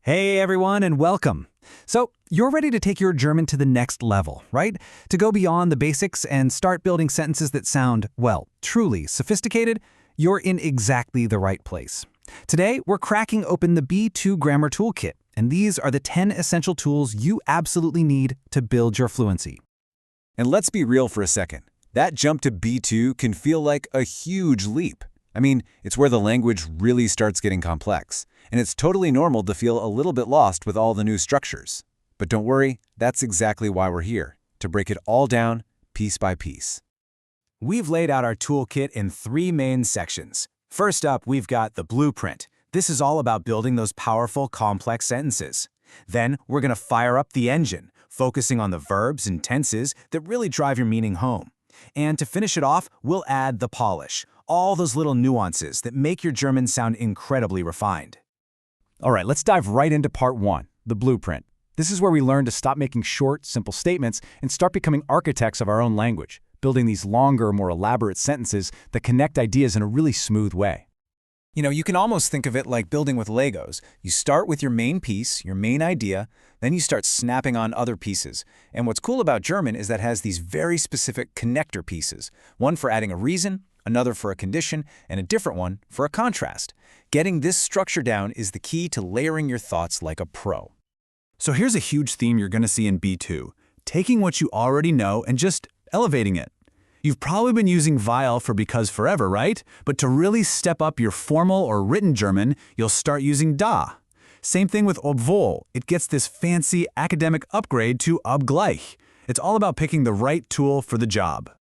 Hey everyone, and welcome. So, you're ready to take your German to the next level, right? To go beyond the basics and start building sentences that sound, well, truly sophisticated? You're in exactly the right place. Today, we're cracking open the B2 Grammar Toolkit, and these are the 10 essential tools you absolutely need to build your fluency. And let's be real for a second. That jump to B2 can feel like a huge leap. I mean, it's where the language really starts getting complex, and it's totally normal to feel a little bit lost with all the new structures. But don't worry, that's exactly why we're here, to break it all down piece by piece. We've laid out our toolkit in 3 main sections. First up, we've got the blueprint. This is all about building those powerful, complex sentences. Then, we're going to fire up the engine, focusing on the verbs and tenses that really drive your meaning home. And to finish it off, we'll add the polish, all those little nuances that make your German sound incredibly refined. All right, let's dive right into part 1, the blueprint. This is where we learn to stop making short, simple statements and start becoming architects of our own language, building these longer, more elaborate sentences that connect ideas in a really smooth way. You know, you can almost think of it like building with Legos. You start with your main piece, your main idea, then you start snapping on other pieces. And what's cool about German is that it has these very specific connector pieces, one for adding a reason, another for a condition, and a different one for a contrast. Getting this structure down is the key to layering your thoughts like a pro. So here's a huge theme you're going to see in B2, taking what you already know and just elevating it. You've probably been using weil for because forever, right? But to really step up your formal or written German, you'll start using da. Same thing with obwohl. It gets this fancy academic upgrade to obgleich. It's all about picking the right tool for the job.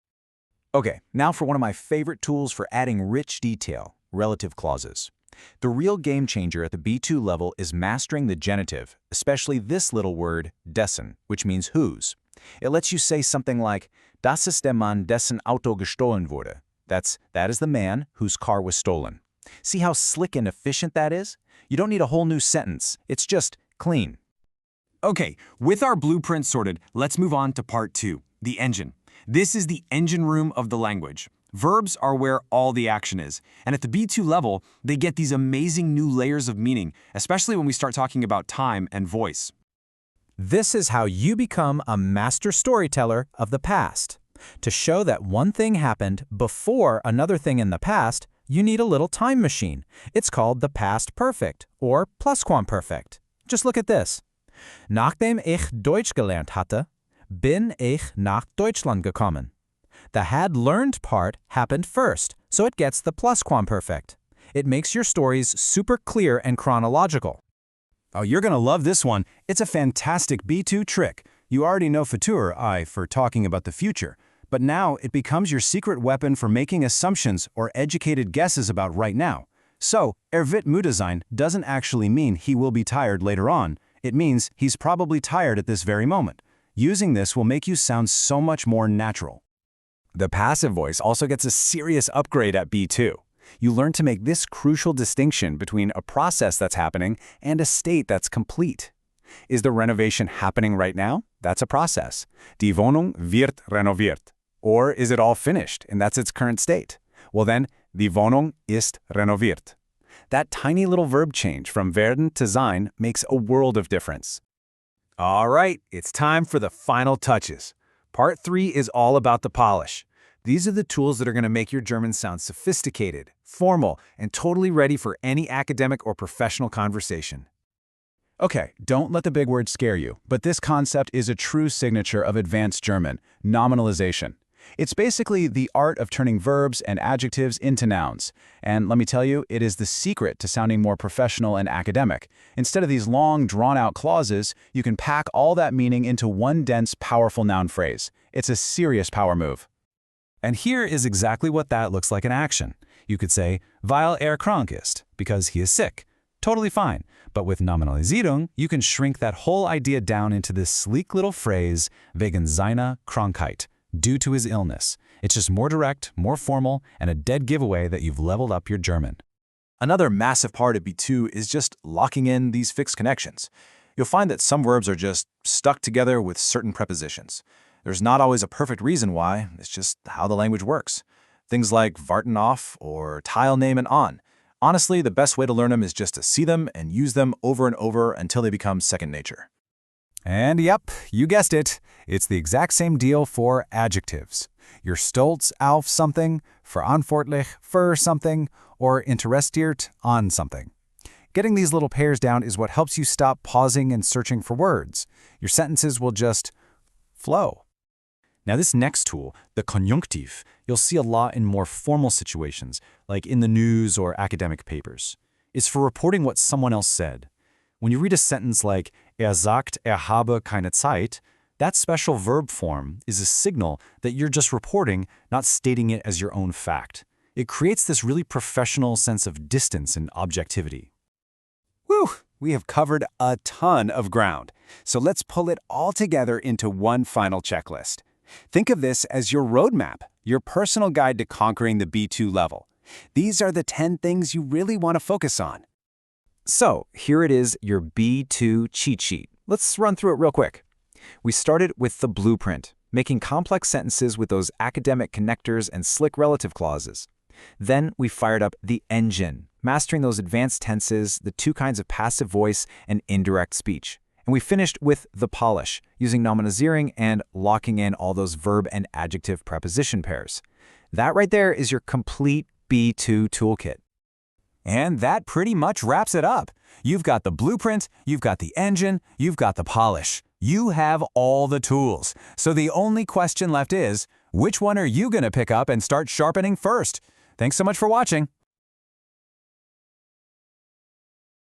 Okay, now for one of my favorite tools for adding rich detail, relative clauses. The real game changer at the B2 level is mastering the genitive, especially this little word, dessen, which means whose. It lets you say something like, das ist der Mann, dessen Auto gestohlen wurde. That is the man whose car was stolen. See how slick and efficient that is? You don't need a whole new sentence. It's just clean. Okay, with our blueprint sorted, let's move on to part 2, the engine. This is the engine room of the language. Verbs are where all the action is, and at the B2 level, they get these amazing new layers of meaning, especially when we start talking about time and voice. This is how you become a master storyteller of the past. To show that one thing happened before another thing in the past, you need a little time machine. It's called the past perfect, or Plusquamperfekt. Just look at this. Nachdem ich Deutsch gelernt hatte, bin ich nach Deutschland gekommen. The had learned part happened first, so it gets the Plusquamperfekt. It makes your stories super clear and chronological. Oh, you're going to love this one. It's a fantastic B2 trick. You already know Futur I for talking about the future, but now it becomes your secret weapon for making assumptions or educated guesses about right now. So, wird müde sein doesn't actually mean he will be tired later on. It means he's probably tired at this very moment. Using this will make you sound so much more natural. The passive voice also gets a serious upgrade at B2. You learn to make this crucial distinction between a process that's happening and a state that's complete. Is the renovation happening right now? That's a process. Die Wohnung wird renoviert. Or is it all finished and that's its current state? Well then, die Wohnung ist renoviert. That tiny little verb change from werden to sein makes a world of difference. All right, it's time for the final touches. Part 3 is all about the polish. These are the tools that are going to make your German sound sophisticated, formal, and totally ready for any academic or professional conversation. Okay, don't let the big words scare you, but this concept is a true signature of advanced German, nominalization. It's basically the art of turning verbs and adjectives into nouns. And let me tell you, it is the secret to sounding more professional and academic. Instead of these long, drawn-out clauses, you can pack all that meaning into one dense, powerful noun phrase. It's a serious power move. And here is exactly what that looks like in action. You could say, weil krank ist, because he is sick. Totally fine. But with Nominalisierung, you can shrink that whole idea down into this sleek little phrase, wegen seiner Krankheit, due to his illness. It's just more direct, more formal, and a dead giveaway that you've leveled up your German. Another massive part of B2 is just locking in these fixed connections. You'll find that some verbs are just stuck together with certain prepositions. There's not always a perfect reason why, it's just how the language works. Things like warten auf or teilnehmen an Honestly, the best way to learn them is just to see them and use them over and over until they become second nature. And yep, you guessed it. It's the exact same deal for adjectives. You're stolz auf something, verantwortlich für something, or interessiert an something. Getting these little pairs down is what helps you stop pausing and searching for words. Your sentences will just flow. Now this next tool, the conjunctive, you'll see a lot in more formal situations, like in the news or academic papers. It's for reporting what someone else said. When you read a sentence like, sagt, habe keine Zeit, that special verb form is a signal that you're just reporting, not stating it as your own fact. It creates this really professional sense of distance and objectivity. Whew, we have covered a ton of ground. So let's pull it all together into one final checklist. Think of this as your roadmap, your personal guide to conquering the B2 level. These are the 10 things you really want to focus on. So here it is, your B2 cheat sheet. Let's run through it real quick. We started with the blueprint, making complex sentences with those academic connectors and slick relative clauses. Then we fired up the engine, mastering those advanced tenses, the two kinds of passive voice and indirect speech. And we finished with the polish, using nominalizing and locking in all those verb and adjective preposition pairs. That right there is your complete B2 toolkit. And that pretty much wraps it up. You've got the blueprint, you've got the engine, you've got the polish. You have all the tools. So the only question left is, which one are you going to pick up and start sharpening first? Thanks so much for watching.